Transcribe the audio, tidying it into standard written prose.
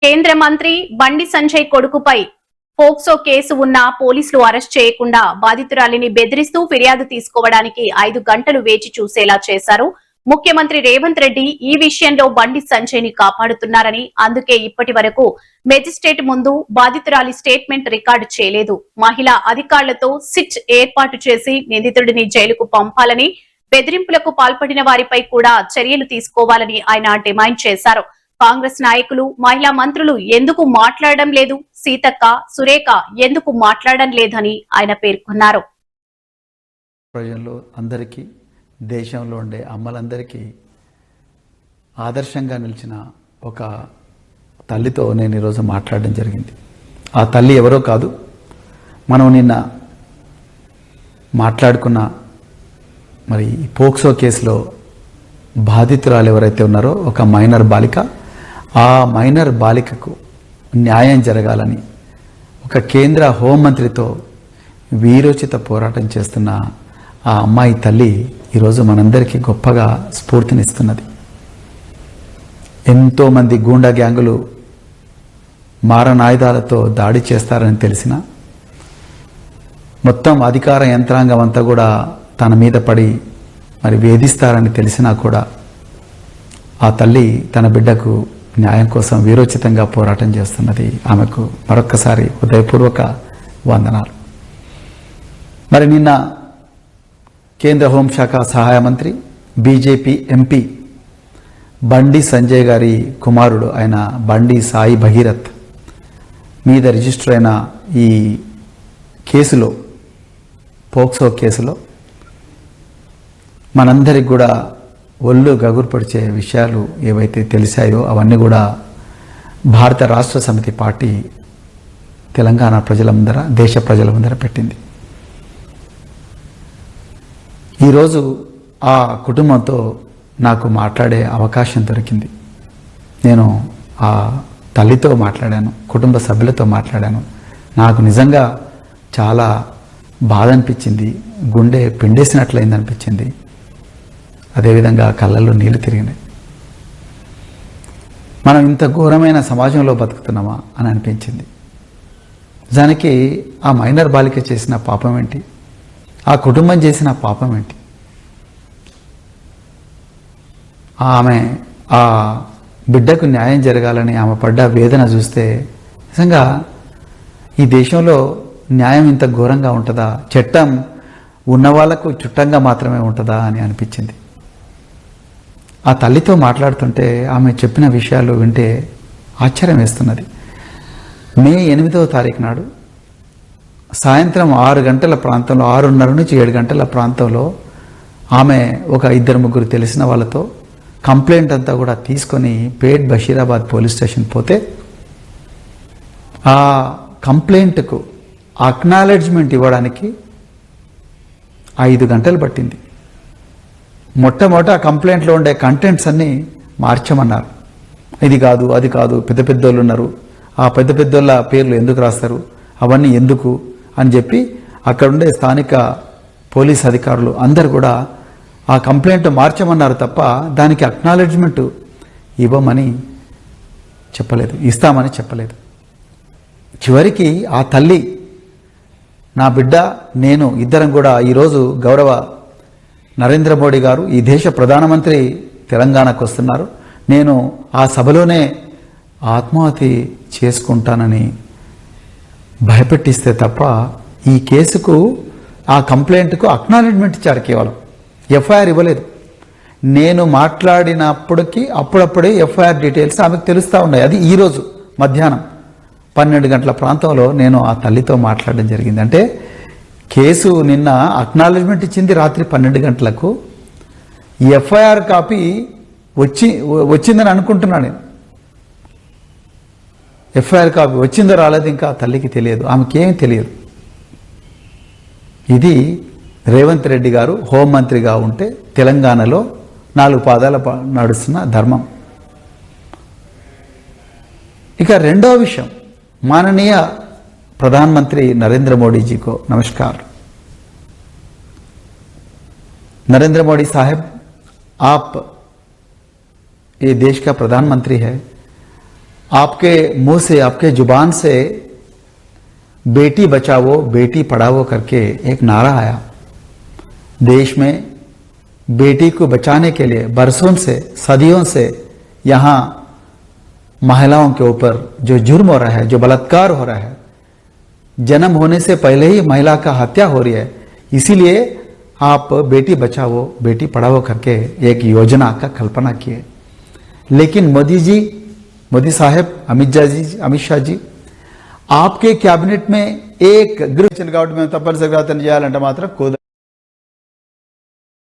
కేంద్ర మంత్రి Bandi Sanjay కొడుకుపై POCSO case ఉన్న పోలీసులు అరెస్ట్ చేయకుండా బాధితురాలిని బెదిరిస్తూ ఫిర్యాదు తీసుకోవడానికి 5 గంటలు వేచి చూసేలా చేశారు. ముఖ్యమంత్రి రేవంత్ రెడ్డి ఈ విషయంలో బండి సంజయ్ ని కాపాడుతున్నారని, అందుకే ఇప్పటి వరకు మెజిస్ట్రేట్ ముందు బాధితురాలి స్టేట్మెంట్ రికార్డు చేయలేదు. మహిళా అధికారులతో సిట్ ఏర్పాటు చేసి నిందితుడిని జైలుకు పంపాలని, బెదిరింపులకు పాల్పడిన వారిపై కూడా చర్యలు తీసుకోవాలని ఆయన డిమాండ్ చేశారు. కాంగ్రెస్ నాయకులు, మహిళా మంత్రులు ఎందుకు మాట్లాడడం లేదు, సీతక్క, సురేఖ ఎందుకు మాట్లాడడం లేదని ఆయన పేర్కొన్నారు. ప్రజల్లో అందరికీ, దేశంలో ఉండే అమ్మలందరికీ ఆదర్శంగా నిలిచిన ఒక తల్లితో నేను ఈరోజు మాట్లాడడం జరిగింది. ఆ తల్లి ఎవరో కాదు, మనం నిన్న మాట్లాడుకున్న మరి పోక్సో కేసులో బాధితురాలు ఎవరైతే ఉన్నారో ఒక మైనర్ బాలిక, ఆ మైనర్ బాలికకు న్యాయం జరగాలని ఒక కేంద్ర హోంమంత్రితో వీరోచిత పోరాటం చేస్తున్న ఆ అమ్మాయి తల్లి ఈరోజు మనందరికీ గొప్పగా స్ఫూర్తినిస్తున్నది. ఎంతోమంది గూండా గ్యాంగులు మారణాయుధాలతో దాడి చేస్తారని తెలిసిన, మొత్తం అధికార యంత్రాంగం అంతా కూడా తన మీద పడి మరి వేధిస్తారని తెలిసినా కూడా ఆ తల్లి తన బిడ్డకు న్యాయం కోసం వీరోచితంగా పోరాటం చేస్తున్నది. ఆమెకు మరొక్కసారి హృదయపూర్వక వందనాలు. మరి నిన్న కేంద్ర హోంశాఖ సహాయ మంత్రి, బీజేపీ ఎంపీ బండి సంజయ్ గారి కుమారుడు ఆయన బండి సాయి భగీరథ్ మీద రిజిస్టర్ అయిన ఈ కేసులో, పోక్సో కేసులో మనందరికి కూడా ఒళ్ళు గగురుపడిచే విషయాలు ఏవైతే తెలిసాయో అవన్నీ కూడా భారత రాష్ట్ర సమితి పార్టీ తెలంగాణ ప్రజల ముందర, దేశ ప్రజల ముందర పెట్టింది. ఈరోజు ఆ కుటుంబంతో నాకు మాట్లాడే అవకాశం దొరికింది. నేను ఆ తల్లితో మాట్లాడాను, కుటుంబ సభ్యులతో మాట్లాడాను. నాకు నిజంగా చాలా బాధ అనిపించింది, గుండె పిండేసినట్లయింది అనిపించింది. అదేవిధంగా కళ్ళల్లో నీళ్లు తిరిగినాయి. మనం ఇంత ఘోరమైన సమాజంలో బతుకుతున్నామా అని అనిపించింది. నిజానికి ఆ మైనర్ బాలిక చేసిన పాపం ఏంటి, ఆ కుటుంబం చేసిన పాపం ఏంటి? ఆమె ఆ బిడ్డకు న్యాయం జరగాలని ఆమె పడ్డ వేదన చూస్తే నిజంగా ఈ దేశంలో న్యాయం ఇంత ఘోరంగా ఉంటుందా, చట్టం ఉన్న వాళ్లకు చుట్టంగా మాత్రమే ఉంటుందా అని అనిపించింది. ఆ తల్లితో మాట్లాడుతుంటే ఆమె చెప్పిన విషయాలు వింటే ఆశ్చర్యం వేస్తున్నది. మే 8వ తారీఖు నాడు సాయంత్రం 6 గంటల ప్రాంతంలో, 6:30 నుంచి 7 గంటల ప్రాంతంలో ఆమె ఒక 2-3 తెలిసిన వాళ్ళతో కంప్లైంట్ అంతా కూడా తీసుకొని పేట్ బషీరాబాద్ పోలీస్ స్టేషన్ పోతే ఆ కంప్లైంట్కు అక్నాలెడ్జ్మెంట్ ఇవ్వడానికి 5 గంటలు పట్టింది. మొట్టమొదట ఆ కంప్లైంట్లో ఉండే కంటెంట్స్ అన్నీ మార్చమన్నారు. ఇది కాదు, అది కాదు, పెద్ద పెద్దోళ్ళు ఉన్నారు, ఆ పెద్ద పెద్దోళ్ళ పేర్లు ఎందుకు రాస్తారు, అవన్నీ ఎందుకు అని చెప్పి అక్కడుండే స్థానిక పోలీస్ అధికారులు అందరు కూడా ఆ కంప్లైంట్ మార్చమన్నారు తప్ప దానికి అక్నాలెడ్జ్మెంట్ ఇవ్వమని చెప్పలేదు, ఇస్తామని చెప్పలేదు. చివరికి ఆ తల్లి, నా బిడ్డ, నేను ఇద్దరం కూడా ఈరోజు గౌరవ నరేంద్ర మోడీ గారు, ఈ దేశ ప్రధానమంత్రి తెలంగాణకు వస్తున్నారు, నేను ఆ సభలోనే ఆత్మహత్య చేసుకుంటానని భయపెట్టిస్తే తప్ప ఈ కేసుకు, ఆ కంప్లైంట్కు అక్నాలెడ్జ్మెంట్ ఇచ్చారు, కేవలం ఎఫ్ఐఆర్ ఇవ్వలేదు. నేను మాట్లాడినప్పటికీ అప్పుడప్పుడే ఎఫ్ఐఆర్ డీటెయిల్స్ ఆమెకు తెలుస్తూ ఉన్నాయి. అది ఈరోజు మధ్యాహ్నం 12 గంటల ప్రాంతంలో నేను ఆ తల్లితో మాట్లాడడం జరిగింది. అంటే కేసు నిన్న అక్నాలెడ్జ్మెంట్ ఇచ్చింది రాత్రి 12 గంటలకు, ఎఫ్ఐఆర్ కాపీ వచ్చిందని అనుకుంటున్నాను నేను. ఎఫ్ఐఆర్ కాపీ వచ్చిందో రాలేదు ఇంకా తల్లికి తెలియదు, ఆమెకేమీ తెలియదు. ఇది రేవంత్ రెడ్డి గారు హోంమంత్రిగా ఉంటే తెలంగాణలో 4 పాదాల నడుస్తున్న ధర్మం. ఇక రెండో విషయం, माननीय प्रधानमंत्री नरेंद्र मोदी जी को नमस्कार। नरेंद्र मोदी साहब, आप ये देश का प्रधानमंत्री है, आपके मुंह से, आपके जुबान से बेटी बचाओ बेटी पढ़ाओ करके एक नारा आया। देश में बेटी को बचाने के लिए बरसों से, सदियों से यहां महिलाओं के ऊपर जो जुर्म हो रहा है, जो बलात्कार हो रहा है, जन्म होने से पहले ही महिला का हत्या हो रही है, इसीलिए आप बेटी बचाओ बेटी पढ़ाओ करके एक योजना का कल्पना किए। लेकिन मोदी साहब, अमित शाह जी, आपके कैबिनेट में एक गृह गवर्नमेंट తప్పనిసరిగా అతను చేయాలంటే మాత్రం